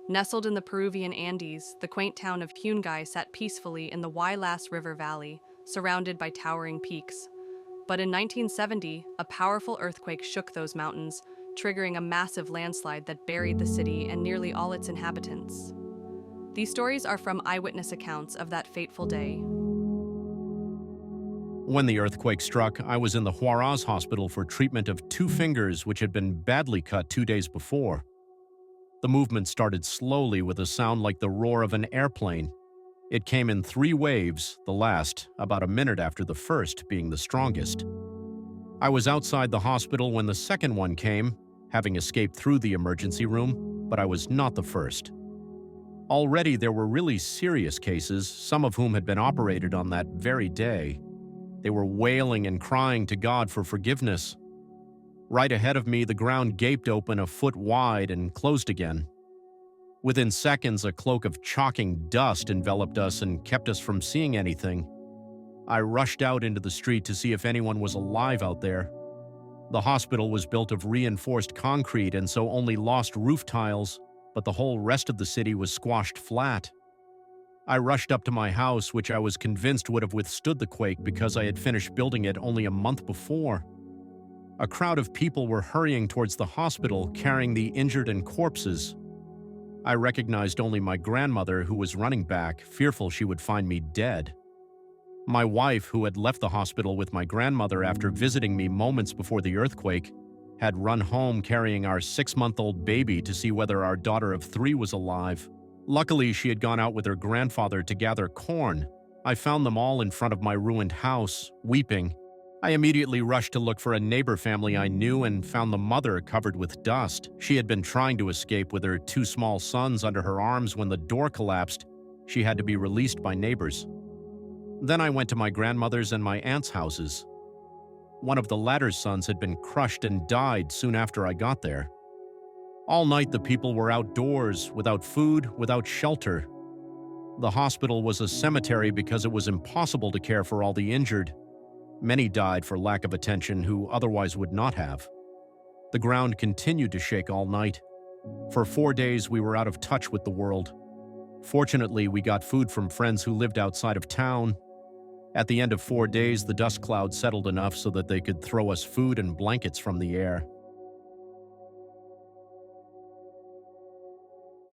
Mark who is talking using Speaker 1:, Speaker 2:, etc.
Speaker 1: Nestled in the Peruvian Andes, the quaint town of Yungay sat peacefully in the Huaraz River Valley, surrounded by towering peaks. But in 1970, a powerful earthquake shook those mountains, triggering a massive landslide that buried the city and nearly all its inhabitants. These stories are from eyewitness accounts of that fateful day.
Speaker 2: When the earthquake struck, I was in the Huaraz hospital for treatment of two fingers which had been badly cut 2 days before. The movement started slowly with a sound like the roar of an airplane. It came in 3 waves, the last, about a minute after the first, being the strongest. I was outside the hospital when the second one came, having escaped through the emergency room, but I was not the first. Already there were really serious cases, some of whom had been operated on that very day. They were wailing and crying to God for forgiveness. Right ahead of me, the ground gaped open a foot wide and closed again. Within seconds, a cloak of choking dust enveloped us and kept us from seeing anything. I rushed out into the street to see if anyone was alive out there. The hospital was built of reinforced concrete and so only lost roof tiles, but the whole rest of the city was squashed flat. I rushed up to my house, which I was convinced would have withstood the quake because I had finished building it only a month before. A crowd of people were hurrying towards the hospital, carrying the injured and corpses. I recognized only my grandmother, who was running back, fearful she would find me dead. My wife, who had left the hospital with my grandmother after visiting me moments before the earthquake, had run home carrying our 6-month-old baby to see whether our daughter of 3 was alive. Luckily, she had gone out with her grandfather to gather corn. I found them all in front of my ruined house, weeping. I immediately rushed to look for a neighbor family I knew and found the mother covered with dust. She had been trying to escape with her 2 small sons under her arms when the door collapsed. She had to be released by neighbors. Then I went to my grandmother's and my aunt's houses. One of the latter's sons had been crushed and died soon after I got there. All night the people were outdoors, without food, without shelter. The hospital was a cemetery because it was impossible to care for all the injured. Many died for lack of attention who otherwise would not have. The ground continued to shake all night. For 4 days we were out of touch with the world. Fortunately, we got food from friends who lived outside of town. At the end of 4 days, the dust cloud settled enough so that they could throw us food and blankets from the air.